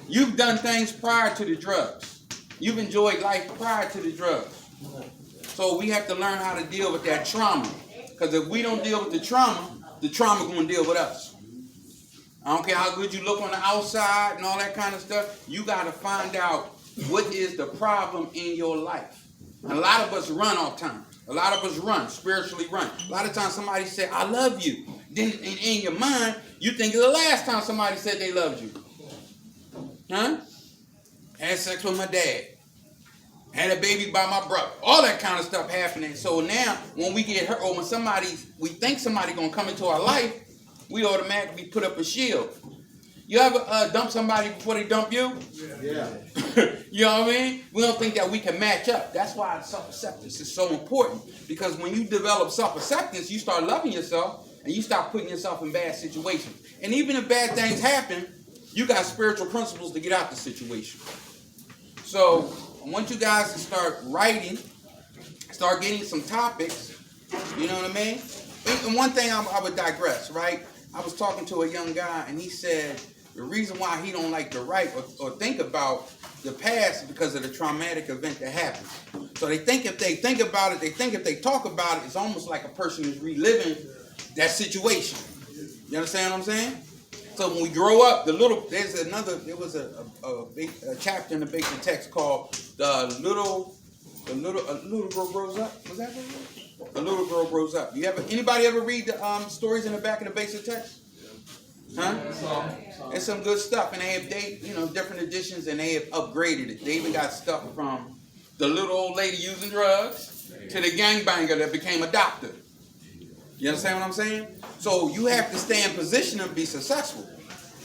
You've done things prior to the drugs. You've enjoyed life prior to the drugs. So we have to learn how to deal with that trauma. Because if we don't deal with the trauma going to deal with us. I don't care how good you look on the outside and all that kind of stuff. You got to find out what is the problem in your life. And a lot of us run all the time. A lot of us run, spiritually run. A lot of times somebody say, I love you. Then in your mind, you think of the last time somebody said they loved you. Huh? Had sex with my dad. Had a baby by my brother. All that kind of stuff happening. So now, when we get hurt, or when we think somebody going to come into our life, we automatically put up a shield. You ever dump somebody before they dump you? Yeah. You know what I mean? We don't think that we can match up. That's why self-acceptance is so important. Because when you develop self-acceptance, you start loving yourself, and you stop putting yourself in bad situations. And even if bad things happen, you got spiritual principles to get out the situation. So I want you guys to start writing, start getting some topics. You know what I mean? And one thing I would digress, right? I was talking to a young guy, and he said the reason why he don't like to write or think about the past is because of the traumatic event that happened. So they think if they think about it, they think if they talk about it, it's almost like a person is reliving that situation. You understand what I'm saying? So when we grow up, there was a chapter in the basic text called a little girl grows up. Was that what it was? A little girl grows up. Anybody ever read the stories in the back of the basic text? Huh? It's some good stuff, and they have different editions, and they have upgraded it. They even got stuff from the little old lady using drugs to the gangbanger that became a doctor. You understand what I'm saying? So you have to stay in position and be successful.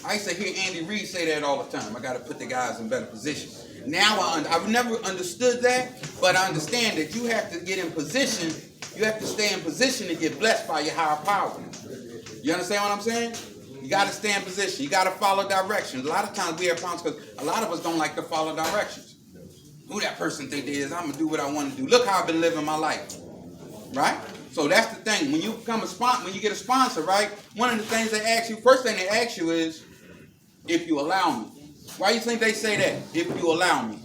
I used to hear Andy Reid say that all the time. I got to put the guys in better position. Now I've never understood that, but I understand that you have to get in position. You have to stay in position to get blessed by your higher power. You understand what I'm saying? You got to stay in position. You got to follow directions. A lot of times we have problems because a lot of us don't like to follow directions. Who that person think they is? I'm going to do what I want to do. Look how I've been living my life. Right? So that's the thing. When you become a sponsor, when you get a sponsor, right? One of the things they ask you, first thing they ask you is, if you allow me. Why do you think they say that? If you allow me.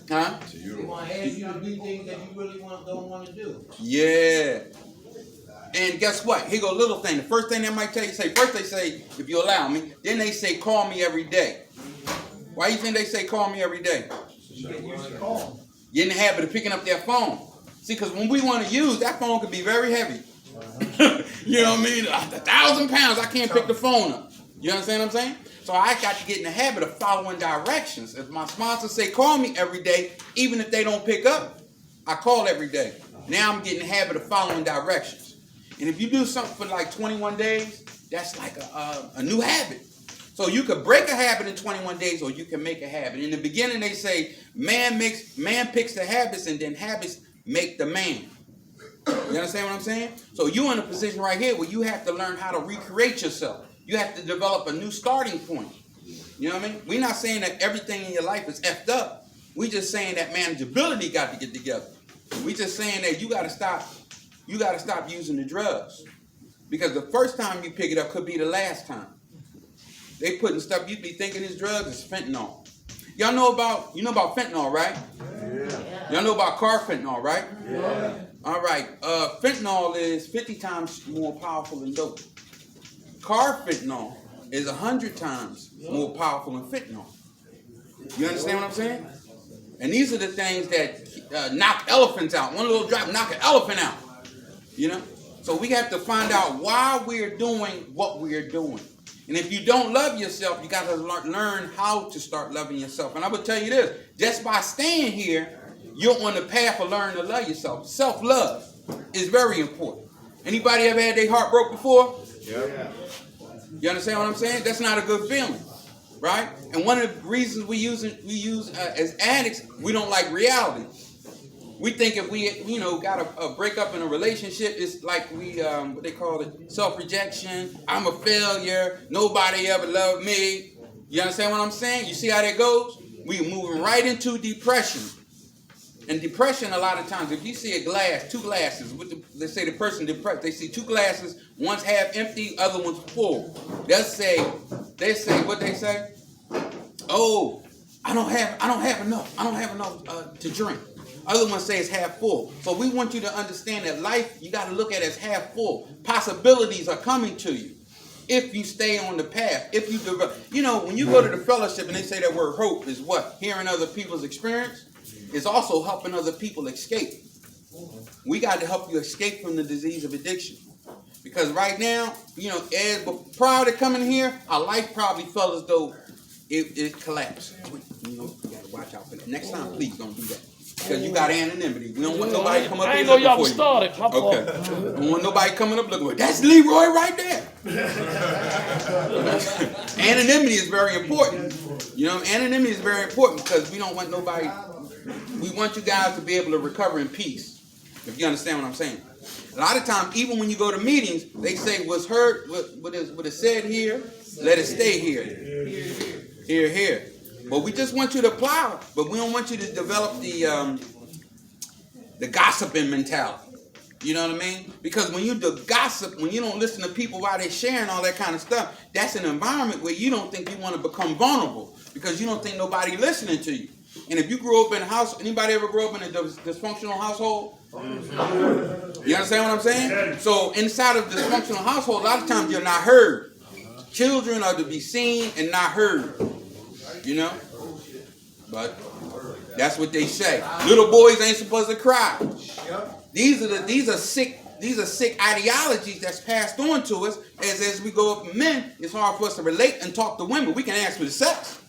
Huh? They want to ask you to do things that you really don't want to do. Yeah. And guess what? Here go a little thing. The first thing they might tell you, first they say, if you allow me. Then they say, call me every day. Why do you think they say, call me every day? You get used to call. You're in the habit of picking up their phone. See, because when we want to use, that phone can be very heavy. You know what I mean? 1,000 pounds, I can't pick the phone up. You understand what I'm saying? So I got to get in the habit of following directions. If my sponsors say call me every day, even if they don't pick up, I call every day. Now I'm getting in the habit of following directions. And if you do something for like 21 days, that's like a new habit. So you could break a habit in 21 days, or you can make a habit. In the beginning, they say man picks the habits, and then habits make the man. You understand what I'm saying? So you're in a position right here where you have to learn how to recreate yourself. You have to develop a new starting point. You know what I mean? We're not saying that everything in your life is effed up. We're just saying that manageability got to get together. We're just saying that you got to stop using the drugs. Because the first time you pick it up could be the last time. They putting stuff you'd be thinking is drugs is fentanyl. Y'all know about fentanyl, right? Yeah. Y'all know about car fentanyl, right? Yeah. All right. Fentanyl is 50 times more powerful than dope. Car fentanyl is 100 times more powerful than fentanyl. You understand what I'm saying? And these are the things that knock elephants out. One little drop knock an elephant out. You know? So we have to find out why we're doing what we're doing. And if you don't love yourself, you got to learn how to start loving yourself. And I would tell you this, just by staying here, you're on the path of learning to love yourself. Self-love is very important. Anybody ever had their heart broke before? Yeah. You understand what I'm saying? That's not a good feeling, right? And one of the reasons we use as addicts, we don't like reality. We think if we, got a break up in a relationship, it's like what they call it, self-rejection. I'm a failure. Nobody ever loved me. You understand what I'm saying? You see how that goes? We're moving right into depression. And depression, a lot of times, if you see a glass, two glasses, let's say the person depressed, they see two glasses, one's half empty, other one's full. They say, what they say? Oh, I don't have enough to drink. Other ones say it's half full. So we want you to understand that life, you got to look at it as half full. Possibilities are coming to you if you stay on the path. If you develop, when you go to the fellowship and they say that word hope is what? Hearing other people's experience. It's also helping other people escape. We got to help you escape from the disease of addiction. Because right now, but prior to coming here, our life probably felt as though it collapsed. You got to watch out for that. Next time, please don't do that. Because you got anonymity. We don't want nobody to come up I here ain't know looking y'all for you. started. My fault. Okay. Don't want nobody coming up looking for you. That's Leroy right there. Anonymity is very important. Anonymity is very important because we don't want nobody. We want you guys to be able to recover in peace. If you understand what I'm saying. A lot of times, even when you go to meetings, they say what's heard, what is said here, let it stay here. Here. But we just want you to plow, but we don't want you to develop the gossiping mentality. You know what I mean? Because when you do gossip, when you don't listen to people while they're sharing all that kind of stuff, that's an environment where you don't think you want to become vulnerable because you don't think nobody listening to you. And if you grew up in a house, anybody ever grew up in a dysfunctional household? You understand what I'm saying? So inside of dysfunctional household, a lot of times you're not heard. Children are to be seen and not heard. But that's what they say. Little boys ain't supposed to cry. These are sick ideologies that's passed on to us as we go up men. It's hard for us to relate and talk to women. We can ask for the sex.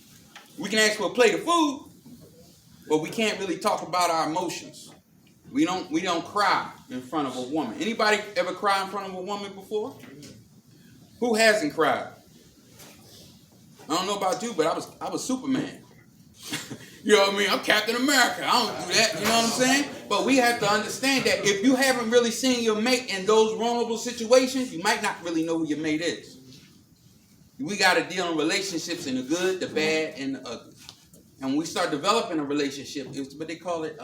We can ask for a plate of food. But we can't really talk about our emotions. We don't cry in front of a woman. Anybody ever cry in front of a woman before? Who hasn't cried? I don't know about you, but I was Superman. You know what I mean? I'm Captain America. I don't do that. You know what I'm saying? But we have to understand that if you haven't really seen your mate in those vulnerable situations, you might not really know who your mate is. We got to deal in relationships in the good, the bad, and the ugly. And when we start developing a relationship, it's what they call it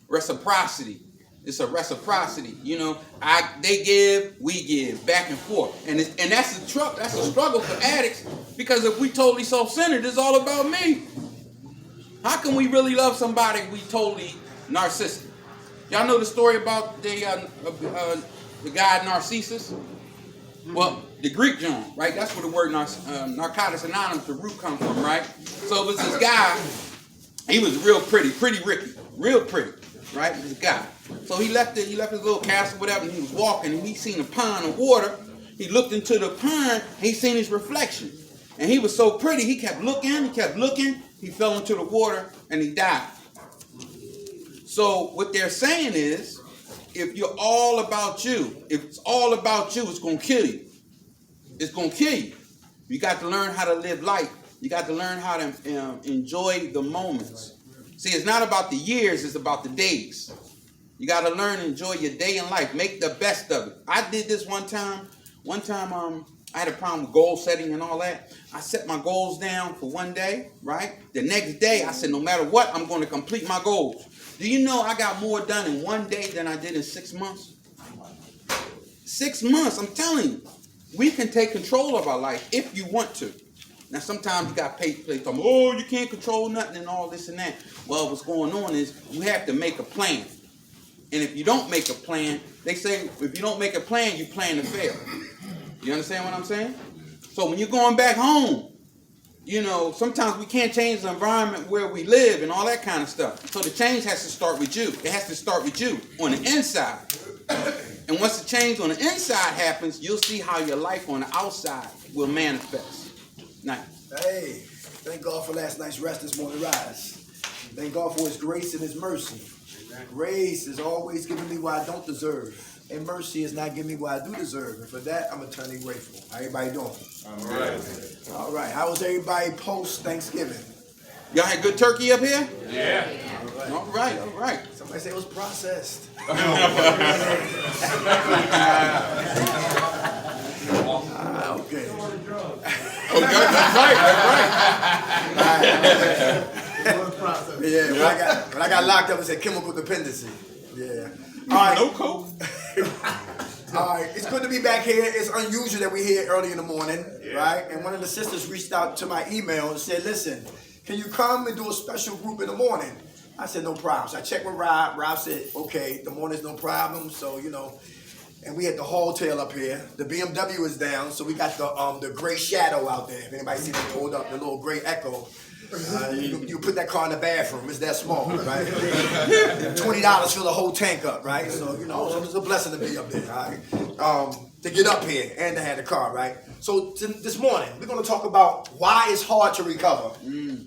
reciprocity. It's a reciprocity. They give, we give, back and forth. And that's a struggle for addicts because if we totally self-centered, it's all about me. How can we really love somebody we totally narcissistic? Y'all know the story about the guy Narcissus? Well, the Greek John, right? That's where the word Narcotics Anonymous, the root comes from, right? So it was this guy. He was real pretty Ricky, real pretty, right? This guy. So he left his little castle, whatever, and he was walking, and he seen a pond of water. He looked into the pond, and he seen his reflection, and he was so pretty. He kept looking. He fell into the water, and he died. So what they're saying is, if you're all about you, if it's all about you, it's going to kill you. It's going to kill you. You got to learn how to live life. You got to learn how to enjoy the moments. See, it's not about the years, it's about the days. You got to learn to enjoy your day in life. Make the best of it. I did this one time. I had a problem with goal setting and all that. I set my goals down for one day, right? The next day, I said, no matter what, I'm going to complete my goals. Do you know I got more done in one day than I did in 6 months? 6 months, I'm telling you. We can take control of our life if you want to. Now, sometimes you got people talking, oh, you can't control nothing and all this and that. Well, what's going on is you have to make a plan. And if you don't make a plan, they say if you don't make a plan, you plan to fail. You understand what I'm saying? So when you're going back home, sometimes we can't change the environment where we live and all that kind of stuff. So the change has to start with you. It has to start with you on the inside. And once the change on the inside happens, you'll see how your life on the outside will manifest. Nice. Hey, thank God for last night's rest, this morning rise. Thank God for his grace and his mercy. Grace is always giving me what I don't deserve. And mercy is not giving me what I do deserve. And for that, I'm eternally grateful. How everybody doing? All right. How was everybody post-Thanksgiving? Y'all had good turkey up here? Yeah. All right. Somebody say it was processed. Okay. Oh, that's right. Yeah, when I got locked up, it said chemical dependency. Yeah. All right. No coke. All right, it's good to be back here. It's unusual that we're here early in the morning, right? And one of the sisters reached out to my email and said, listen, can you come and do a special group in the morning? I said, no problem. So I checked with Rob. Rob said, okay, the morning's no problem. So, and we had the hall tail up here. The BMW is down, so we got the gray shadow out there. If anybody see me pulled up, the little gray Echo. You put that car in the bathroom. It's that small, right? $20 fill the whole tank up, right? So, so it's a blessing to be up there, all right? To get up here and to have the car, right? So this morning, we're going to talk about why it's hard to recover. We're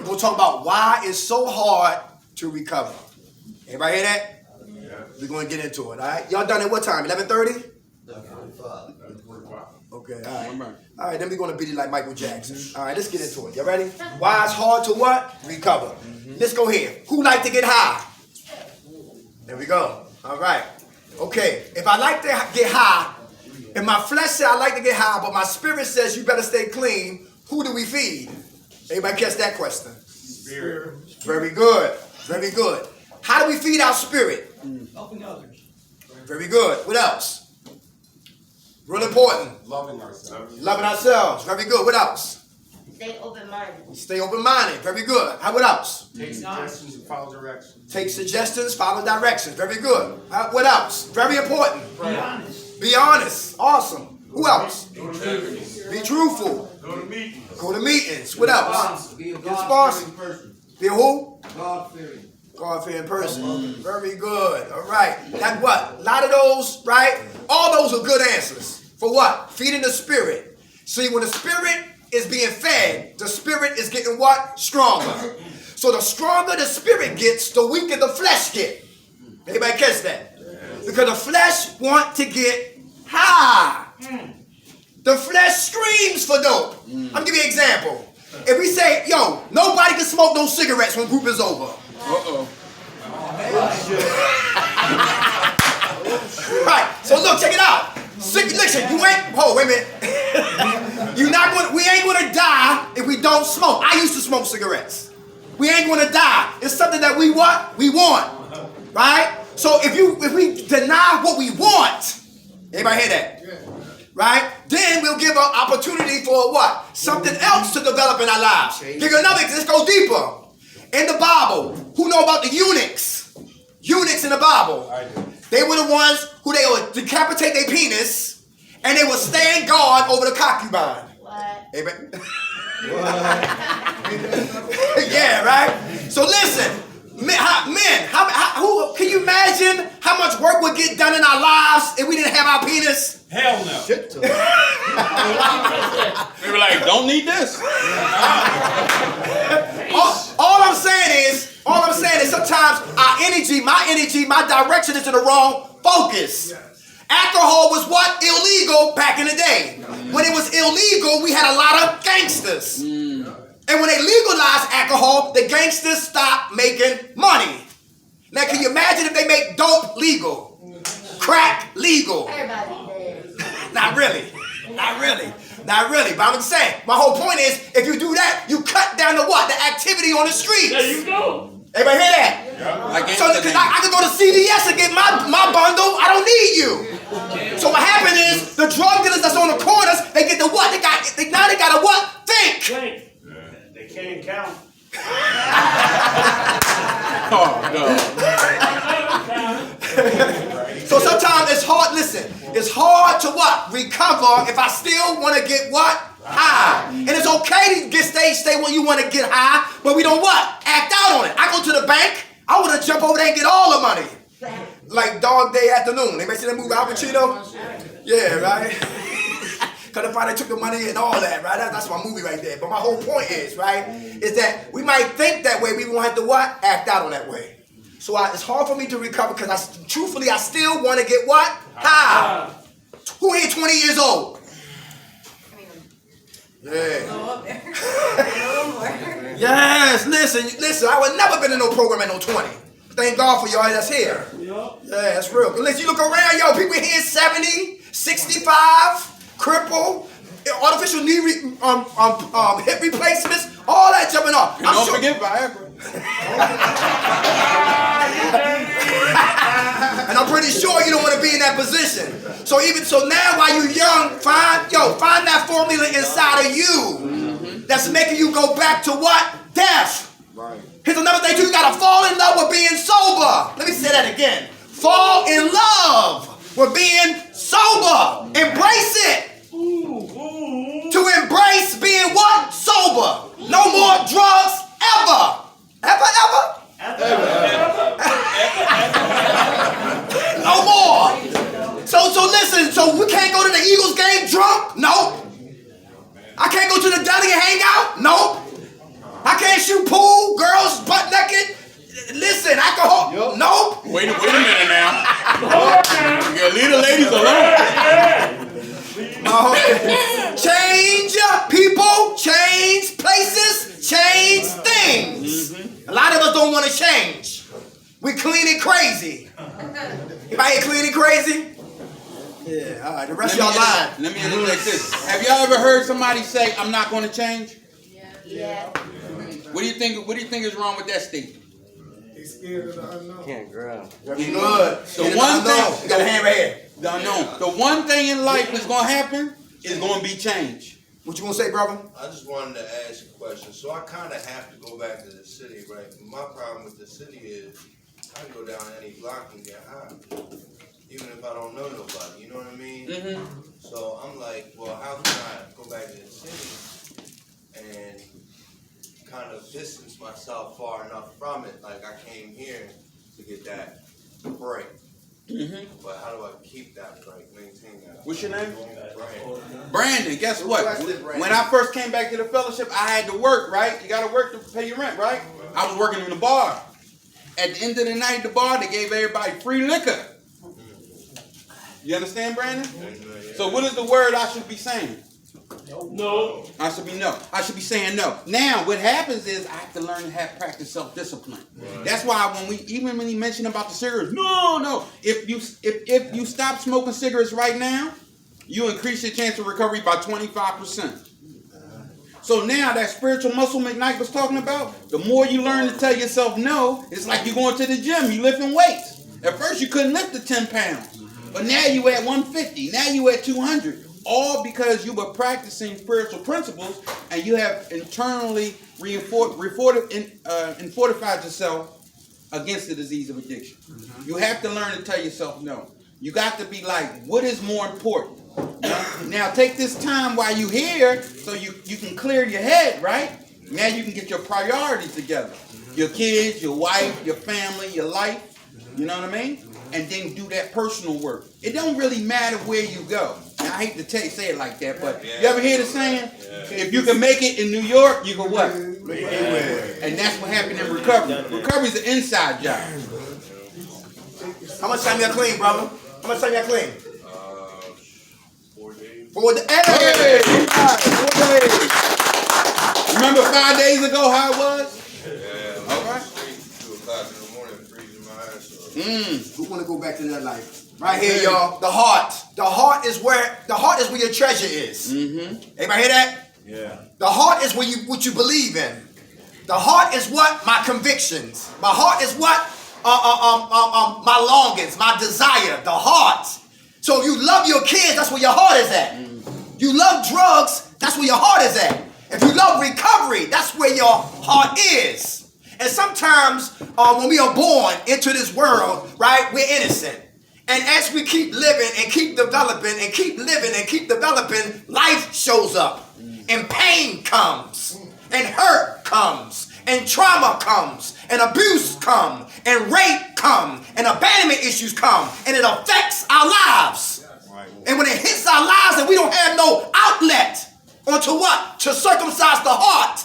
going to talk about why it's so hard to recover. Everybody hear that? Yeah. We're going to get into it, all right? Y'all done at what time, 11:30? 11:45. Okay, all right. All right, then we're going to beat it like Michael Jackson. All right, let's get into it. You ready? Why it's hard to what? Recover. Let's go here. Who like to get high? There we go. All right. Okay, if I like to get high, if my flesh says I like to get high, but my spirit says you better stay clean, who do we feed? Anybody catch that question? Spirit. Very good. Very good. How do we feed our spirit? Helping others. Very good. What else? Real important. Loving ourselves. Loving ourselves. Very good. What else? Stay open-minded. Stay open-minded. Very good. What else? Take suggestions and follow directions. Take suggestions, follow directions. Very good. What else? Very important. Be honest. Be honest. Awesome. Who else? Be truthful. Go to meetings. Go to meetings. What else? Be a God-fearing person. Be a who? God-fearing. God-fearing person. Very good. All right. That what? A lot of those, right? All those are good answers. For what? Feeding the spirit. See, when the spirit is being fed, the spirit is getting what? Stronger. So the stronger the spirit gets, the weaker the flesh get. Anybody catch that? Because the flesh want to get high. The flesh screams for dope. I'm gonna give you an example. If we say, yo, nobody can smoke no cigarettes when group is over. Right. So look, check it out. Listen, you ain't. Oh, wait a minute. We ain't gonna die if we don't smoke. I used to smoke cigarettes. We ain't gonna die. It's something that we what? We want. Right? So if we deny what we want, anybody hear that? Right? Then we'll give an opportunity for what? Something else to develop in our lives. Give you another. Let's go deeper. In the Bible, who know about the eunuchs? Eunuchs in the Bible. I do. They were the ones who they would decapitate their penis and they would stand guard over the concubine. What? Amen. Yeah, right? So listen, men, who can you imagine how much work would get done in our lives if we didn't have our penis? Hell no. They were like, don't need this. All I'm saying is sometimes my direction is in the wrong focus. Alcohol was what? Illegal back in the day. When it was illegal, we had a lot of gangsters. And when they legalized alcohol, the gangsters stopped making money. Now, can you imagine if they make dope legal? Crack legal? Everybody did. Not really. But I'm saying, my whole point is, if you do that, you cut down the what? The activity on the streets. There you go. Everybody hear that? Yeah. So I can go to CVS and get my bundle. I don't need you. So what happened is, the drug dealers that's on the corners, they get the what? They got to what? Think. They can't count. Oh, no. So sometimes it's hard, listen, it's hard to what? Recover if I still want to get what? High. And it's okay to stay where you want to get high, but we don't what? Act out on it. I go to the bank, I want to jump over there and get all the money. Like Dog Day Afternoon. Anybody see that movie, Al Pacino? Yeah, right? Because the father took the money and all that, right? That's my movie right there. But my whole point is, right, is that we might think that way, we won't have to what? Act out on that way. So it's hard for me to recover because I still want to get what? High. Who here 20 years old? Yeah. Yes, listen, I would never been in no program at no 20. Thank God for y'all that's here. Yeah, that's real. Unless you look around, yo, people here 70, 65, crippled, artificial knee hip replacements, all that jumping off. And don't forget Viagra. And I'm pretty sure you don't want to be in that position. So now while you're young, find that formula inside of you that's making you go back to what? Death. Right. Here's another thing too, you gotta fall in love with being sober. Let me say that again. Fall in love with being sober. Embrace it. To embrace being what? Sober. No more drugs ever. Ever? No more. So listen, so we can't go to the Eagles game drunk? Nope. I can't go to the deli and hang out? Nope. I can't shoot pool, girls butt naked. Listen, alcohol? Nope. Wait a minute now. You leave the ladies alone. Change people, change places, change things. A lot of us don't want to change. We clean and crazy. Anybody here clean and crazy? Yeah, all right. The rest of y'all lying. Let me interject this. Have y'all ever heard somebody say, "I'm not going to change"? Yeah. What do you think? What do you think is wrong with that statement? He's scared of the unknown. Can't grow. Good. The one thing, you got a hand right here. The unknown. The one thing in life that's going to happen is going to be change. What you gonna say, brother? I just wanted to ask a question. So I kind of have to go back to the city, right? My problem with the city is I can go down any block and get high, even if I don't know nobody. You know what I mean? Mm-hmm. So I'm like, well, how can I go back to the city and kind of distance myself far enough from it? Like I came here to get that break. Mm-hmm. But how do I keep that break, maintain that? What's your name? Brandon. Brandon, guess what? When I first came back to the fellowship, I had to work, right? You got to work to pay your rent, right? I was working in the bar. At the end of the night, the bar, they gave everybody free liquor. You understand, Brandon? So what is the word I should be saying? No. I should be no. I should be saying no. Now, what happens is I have to learn to practice self-discipline. That's why when he mentioned about the cigarettes, no. If you stop smoking cigarettes right now, you increase your chance of recovery by 25%. So now that spiritual muscle McKnight was talking about, the more you learn to tell yourself no, it's like you're going to the gym, you lifting weights. At first you couldn't lift the 10 pounds, but now you at 150, now you at 200. All because you were practicing spiritual principles and you have internally fortified yourself against the disease of addiction. You have to learn to tell yourself no. You got to be like, what is more important? Now take this time while you're here so you can clear your head, right? Now you can get your priorities together. Your kids, your wife, your family, your life. You know what I mean? And then do that personal work. It don't really matter where you go. Now, I hate to say it like that, but you ever hear the saying? If you can make it in New York, you can what? And that's what happened in recovery. Recovery is an inside job. How much time you got clean, brother? How much time you got clean? 4 days. 4 days. Hey! 4 days. Remember 5 days ago how it was? Yeah, All right. 2 o'clock in the morning, freezing my ass off. Who want to go back to that life? Right here, y'all. The heart. The heart is where your treasure is. Everybody hear that? Yeah. The heart is what you believe in. The heart is what? My convictions. My heart is what? My longings, my desire. The heart. So if you love your kids, that's where your heart is at. You love drugs, that's where your heart is at. If you love recovery, that's where your heart is. And sometimes when we are born into this world, right, we're innocent. And as we keep living and keep developing and keep living and keep developing, life shows up. And pain comes. And hurt comes. And trauma comes. And abuse comes. And rape comes. And abandonment issues come. And it affects our lives. And when it hits our lives and we don't have no outlet onto what? To circumcise the heart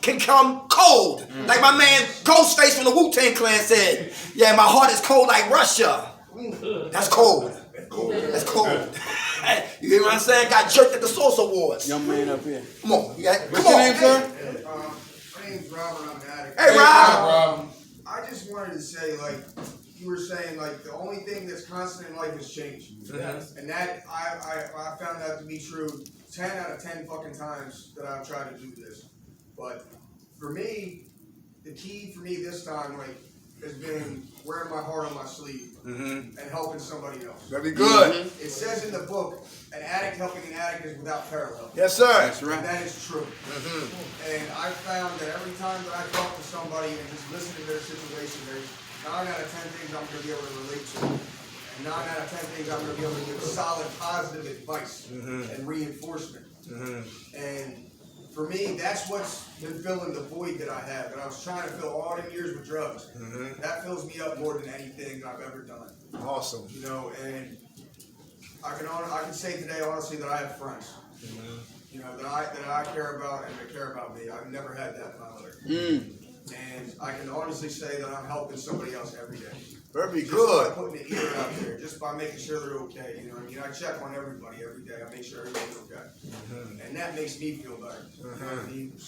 can come cold. Like my man Ghostface from the Wu-Tang Clan said, yeah, my heart is cold like Russia. That's cold. That's cold. You hear what I'm saying? Got jerked at the Source Awards. Young man up here. Come on. What's your name, sir? My name's Robert. I'm an addict. Hey, Rob. I just wanted to say, like, you were saying, like, the only thing that's constant in life is change. Yes. And that, I found that to be true 10 out of 10 fucking times that I've tried to do this. But for me, the key for me this time, like, has been wearing my heart on my sleeve and helping somebody else. Very good. It says in the book, an addict helping an addict is without parallel. Yes, sir. That's And right. that is true. And I found that every time that I talk to somebody and just listen to their situation, there's 9 out of 10 things I'm going to be able to relate to. And 9 out of 10 things I'm going to be able to give solid, positive advice and reinforcement. And for me, that's what's been filling the void that I have. And I was trying to fill all them years with drugs. That fills me up more than anything I've ever done. Awesome. You know, and I can say today honestly that I have friends. You know, that I care about and that care about me. I've never had that in my life. And I can honestly say that I'm helping somebody else every day. Very Just good. by putting an ear out there, just by making sure they're okay. You know what I mean? I check on everybody every day. I make sure everybody's okay. And that makes me feel better. You know what I mean?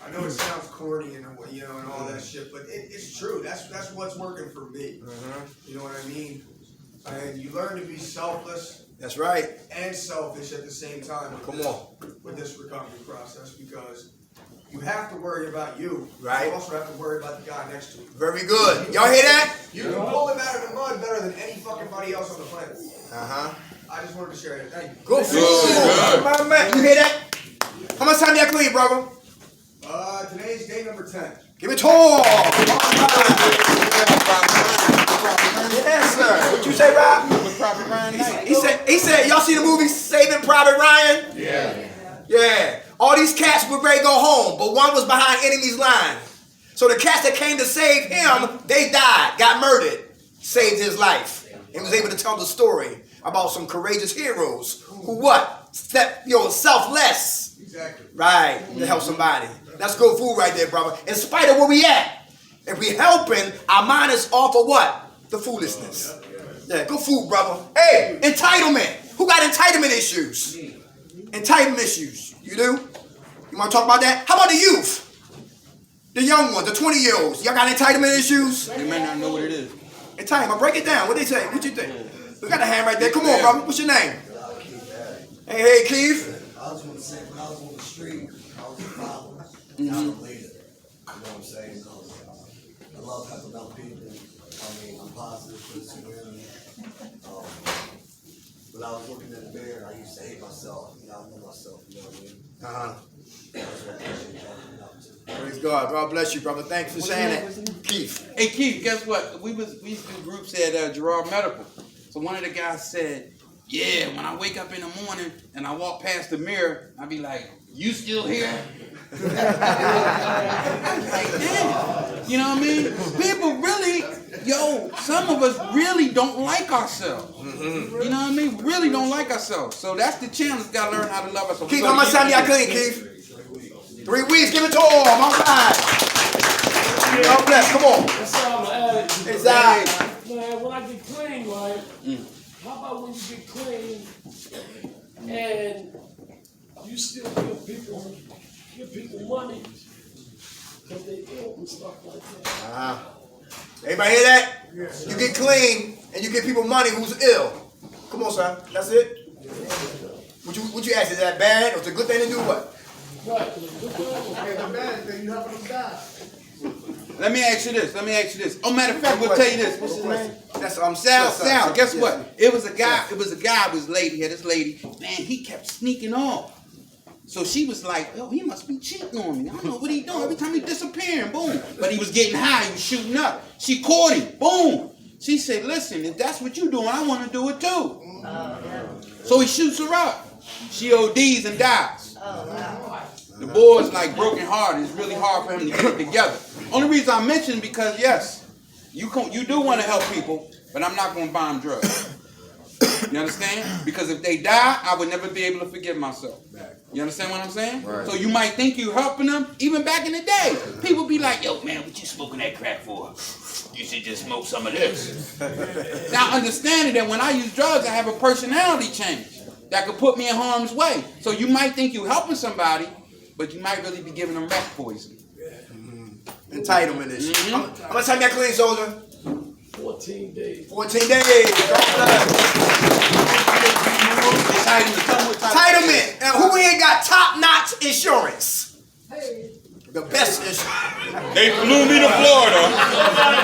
I know it sounds corny and you know and all that shit, but it's true. That's what's working for me. You know what I mean? And you learn to be selfless That's right. and selfish at the same time with Come on. with this recovery process, because you have to worry about you. Right. You also have to worry about the guy next to you. Very good. Y'all hear that? You can pull him out of the mud better than any fucking body else on the planet. Uh-huh. I just wanted to share that. Thank you. Go for it. My man. You hear that? How much time y'all clean, brother? Today's day number 10. Give it to him. Yes, sir. What you say, Rob? He said, y'all see the movie Saving Private Ryan? Yeah. All these cats were ready to go home, but one was behind enemy's line. So the cats that came to save him, they died, got murdered, saved his life, and was able to tell the story about some courageous heroes who what? Selfless. Exactly. Right, to help somebody. That's good food right there, brother. In spite of where we at, if we helping, our mind is off of what? The foolishness. Yeah, good food, brother. Hey, entitlement. Who got entitlement issues? Entitlement issues. You do? You want to talk about that? How about the youth? The young ones, the 20-year-olds. Y'all got entitlement issues? They may not know what it is. Entitlement. Break it down. What they say? What you think? We got a hand right there. Come on, brother. What's your name? Hey, Keith. I was gonna say, when I was on the street, I was a follower, now I'm a leader. You know what I'm saying? I love helping out people. I mean, I'm positive for the community. When I was looking in the mirror, I used to hate myself. You know, I know myself, you know what I mean? That's what I appreciate y'all coming out to. Praise God. God bless you, brother. Thanks for saying that. Keith. Hey Keith, guess what? We used to do groups at Gerard Medical. So one of the guys said, yeah, when I wake up in the morning and I walk past the mirror, I be like, you still here? Like, damn. You know what I mean? People really, some of us really don't like ourselves. You know what I mean? Really don't like ourselves. So that's the challenge. Got to learn how to love ourselves. Keith, how much time y'all clean, Keith? 3 weeks. Give it to him. All right. God bless. Come on. That's all I'm adding. Exactly. Man, when I get clean, right? How about when you get clean and you still give people money because they ill and stuff like that? Everybody hear that? You get clean and you give people money who's ill. Come on, son. That's it. What you ask? Is that bad or it's a good thing to do? What? Right. The bad thing, you helping them die. Let me ask you this. Oh, matter of fact, we'll tell you this. What's his name? That's Sal. Guess what? It was a guy. It was this lady. This lady. Man, he kept sneaking off. So she was like, "Oh, he must be cheating on me. I don't know what he doing. Every time he disappearing, boom. But he was getting high. He was shooting up. She caught him. Boom. She said, "Listen, if that's what you doing, I want to do it too." So he shoots her up. She ODs and dies. The boy's like broken hearted. It's really hard for him to get it together. Only reason I mention because yes, you do want to help people, but I'm not going to buy them drugs. You understand? Because if they die, I would never be able to forgive myself. You understand what I'm saying? Right. So you might think you're helping them. Even back in the day, people be like, "Yo, man, what you smoking that crack for? You should just smoke some of this." Now, understanding that when I use drugs, I have a personality change that could put me in harm's way. So you might think you're helping somebody, but you might really be giving them rat poison. Entitlement issue. How much time y'all clean, soldier? 14 days. 14 days. Entitlement. And who here got top-notch insurance? The best issue. They flew me to Florida.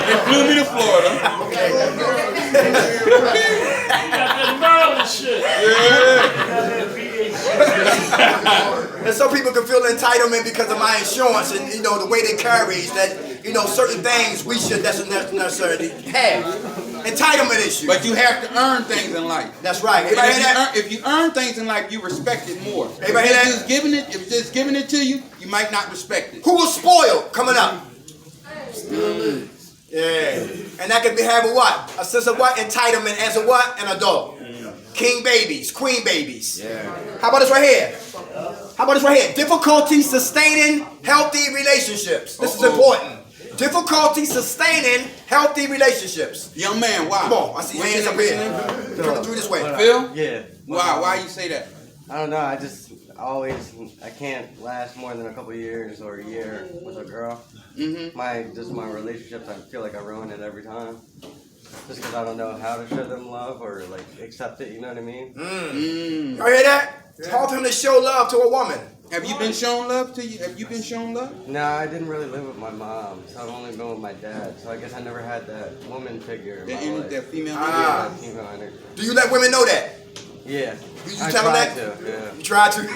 They flew me to Florida. That Maryland shit. And some people can feel entitlement because of my insurance and, you know, the way they carry that, you know, certain things we should necessarily have. Entitlement issue. But you have to earn things in life. That's right. Everybody hear that? If you earn things in life, you respect it more. Everybody hear that? If it's just giving it to you, you might not respect it. Who was spoiled coming up? Yeah. And that could be having what? A sense of what? Entitlement as a what? An adult. King babies, queen babies. Yeah. How about this right here? How about this right here? Difficulty sustaining healthy relationships. This is important. Difficulty sustaining healthy relationships. Young man, why? Come on, I see hands up here. Coming through this way. Phil? Yeah. Why you say that? I don't know. I can't last more than a couple years or a year with a girl. Mm-hmm. My relationships, I feel like I ruin it every time. Just because I don't know how to show them love or like accept it. You know what I mean? You hear that? Taught him to show love to a woman. Have you been shown love to you? Have you been shown love? No, I didn't really live with my mom, so I've only been with my dad. So I guess I never had that woman figure in my life. That female Yeah, that female energy. Do you let women know that? Yeah. You I tell them try that? to, yeah. You try to?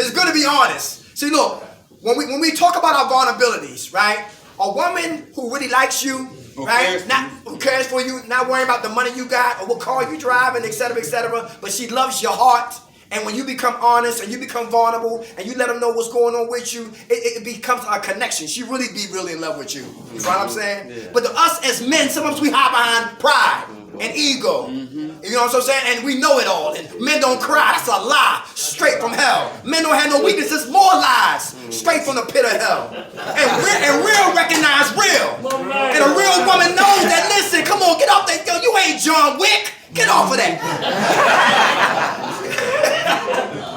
It's good to be honest. See, look, when we talk about our vulnerabilities, right? A woman who really likes you, right? Who cares for you, not worrying about the money you got or what car you driving, etc., but she loves your heart. And when you become honest and you become vulnerable and you let them know what's going on with you, it becomes a connection. She really be in love with you. You know what I'm saying? Yeah. But to us as men, sometimes we hide behind pride and ego. You know what I'm saying? And we know it all. And men don't cry. That's a lie. Straight from hell. Men don't have no weaknesses. More lies. Straight from the pit of hell. And real recognize real. And a real woman knows that, listen, come on, get off that. Yo, you ain't John Wick. Get off of that.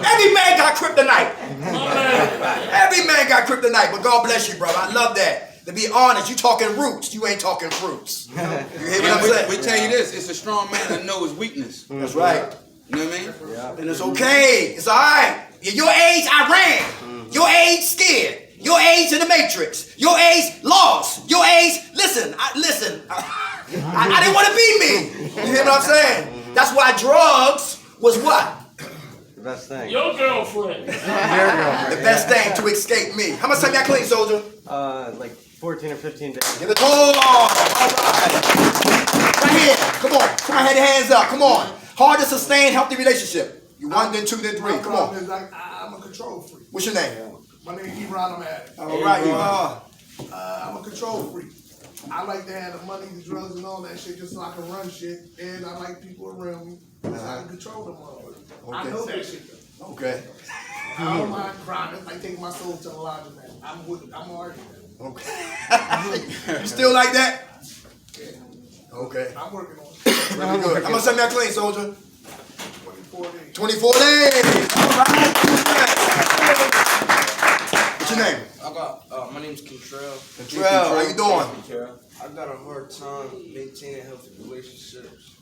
Every man got kryptonite. Every man got kryptonite. But God bless you, brother. I love that. To be honest, you talking roots. You ain't talking fruits. You hear what I'm saying? We tell you this, it's a strong man that knows his weakness. That's right. You know what I mean? Yeah. And it's okay. It's all right. Your age, I ran. Your age, scared. Your age in the matrix. Your age, lost. Your age, listen. I didn't want to be me. You hear what I'm saying? That's why drugs was what? The best thing. Your girlfriend. Your girlfriend. The best thing to escape me. How much time y'all clean, soldier? Like 14 or 15 days. Give it all right. Right here. Come on. Come on, have your hands up. Come on. Hard to sustain healthy relationship. You one, then two, then three. Come on. I'm a control freak. What's your name? My name is Ebron. I'm at it. All right, you are. I'm a control freak. I like to have the money, the drugs, and all that shit just so I can run shit. And I like people around me so I can control them all. I know that shit though. Okay. I don't mind crime. It's like taking my soul to the laundromat. I'm with it. I'm arguing. Okay. You still like that? Yeah. Okay. I'm working on it. Really good. How much time y'all clean, soldier? 24 days. 24 days. All right. What's your name? My name's Contrell. Contrell, how you doing? I got a hard time maintaining healthy relationships.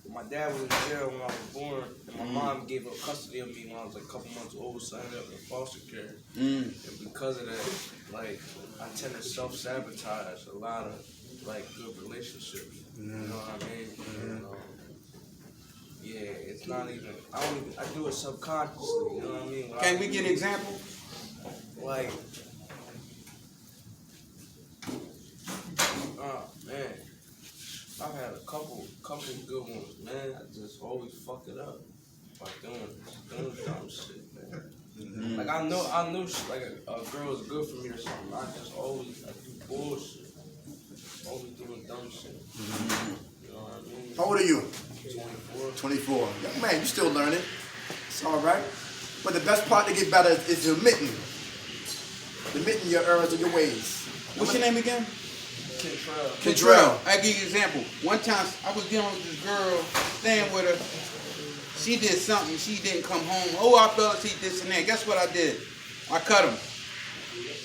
My dad was in jail when I was born, and my mom gave up custody of me when I was like a couple months old, so I ended up in foster care. And because of that, like, I tend to self-sabotage a lot of like good relationships. You know what I mean? And, yeah, it's not even. I do it subconsciously. You know what I mean? Can we get an example? Like, man, I've had a couple good ones, man. I just always fuck it up by doing dumb shit, man. Like I knew like a girl is good for me or something. I do bullshit, always doing dumb shit. You know what I mean? How old are you? 24. 24. Young man, you still learning. It's all right. But the best part to get better is admitting your errors and your ways. What's your name again? Contrell. I give you an example. One time I was dealing with this girl, staying with her. She did something. She didn't come home. Oh, I fell asleep, this and that. Guess what I did? I cut him.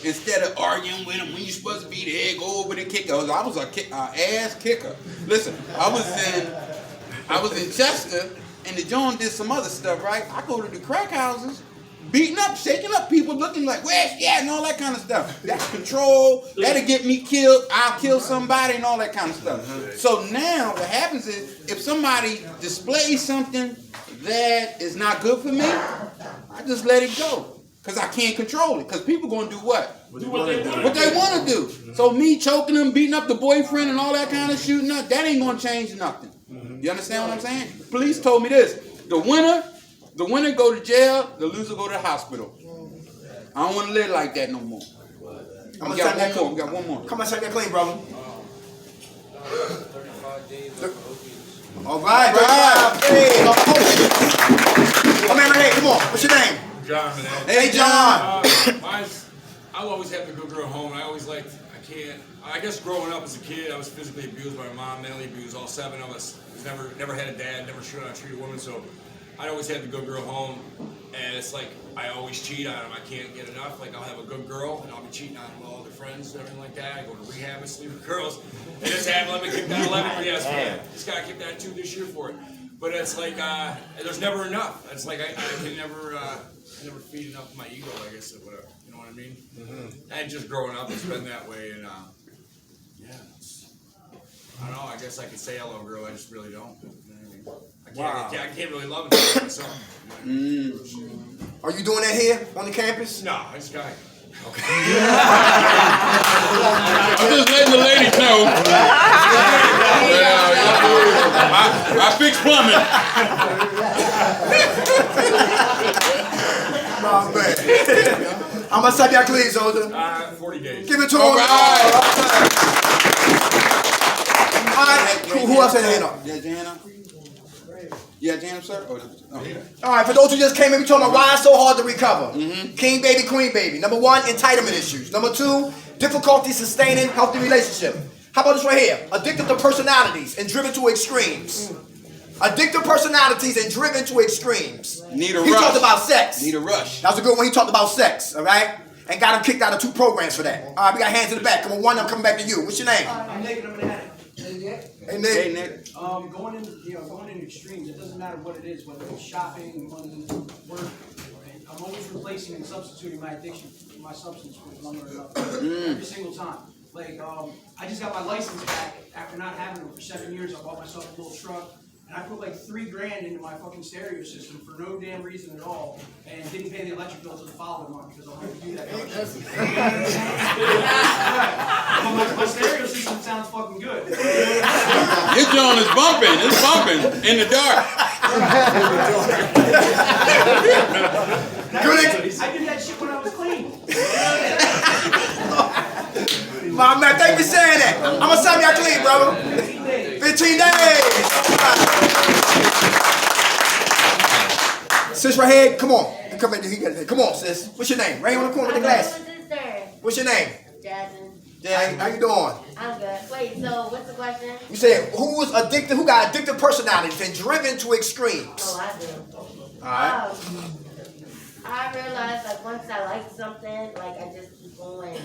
Instead of arguing with him when you're supposed to be there, go over the kicker. I was a ass kicker. Listen, I was in Chester, and the John did some other stuff, right? I go to the crack houses, beating up, shaking up people, looking like, where's she at, and all that kind of stuff. That's control. That'll get me killed. I'll kill somebody and all that kind of stuff. So now what happens is, if somebody displays something that is not good for me, I just let it go. Because I can't control it. Because people going to do what? Do what they want. What they want to do. So me choking them, beating up the boyfriend and all that kind of shooting up, that ain't going to change nothing. You understand what I'm saying? Police told me this. The winner go to jail, the loser go to the hospital. I don't want to live like that no more. I'm We gonna got set one more. We got one more. Come on, set that clean, brother. 35 days of opiates. All right, hey, oh man, right here, come on. What's your name? John, man. Hey, John. I'll always have the good girl home. I always liked, I guess growing up as a kid, I was physically abused by my mom, mentally abused, all 7 of us. Never had a dad, never showed how to treat a woman, so I always had the good girl home. And it's like, I always cheat on them. I can't get enough. Like, I'll have a good girl, and I'll be cheating on all their friends and everything like that. I go to rehab and sleep with girls. And this happened, let me kick that 11 years. This guy kicked that 2 this year for it. But it's like, there's never enough. It's like, I can never feed enough of my ego, I guess, or whatever. You know what I mean? And just growing up, it's been that way. And, yeah, I don't know. I guess I could say hello, girl. I just really don't. You know what I mean? I can't really love it myself. Are you doing that here on the campus? No, this guy. Okay. I'm just letting the ladies know. I fix plumbing. Oh, man. How much time y'all clean, soldier? 40 days. Give it to him. All right. All right. Who else had a hand up? Yeah, Jana. Yeah, Jana, sir. All right, for those who just came in, we talking about why it's so hard to recover. King baby, queen baby. Number 1, entitlement issues. Number 2, difficulty sustaining healthy relationship. How about this right here? Addicted to personalities and driven to extremes. Addictive personalities and driven to extremes. Need a rush. He talked about sex. Need a rush. That was a good one. He talked about sex, all right? And got him kicked out of 2 programs for that. All right, we got hands in the back. Come on, one, I'm coming back to you. What's your name? I'm Nick and I'm an addict. Hey, Nick. Hey, Nick. Going in extremes. It doesn't matter what it is, whether it's shopping, money, work. I'm always replacing and substituting my addiction, my substance with one or another every single time. Like I just got my license back after not having it for 7 years. I bought myself a little truck. And I put like $3 grand into my fucking stereo system for no damn reason at all, and didn't pay the electric bill till the following month because I wanted to do that. My stereo system sounds fucking good. Your John is bumping. It's bumping in the dark. I did that shit when I was clean. My man, thank you for saying that. I'm gonna sign y'all clean, brother. 15 days. Sis right here, come on. Come in. Come on, sis. What's your name? Right here on the corner with the glass. What's your name? Jasmine. How you doing? I'm good. Wait, so what's the question? You said who was addicted? Who got addictive personalities and driven to extremes? Oh, I do. All right. I realized like once I like something, like I just keep going.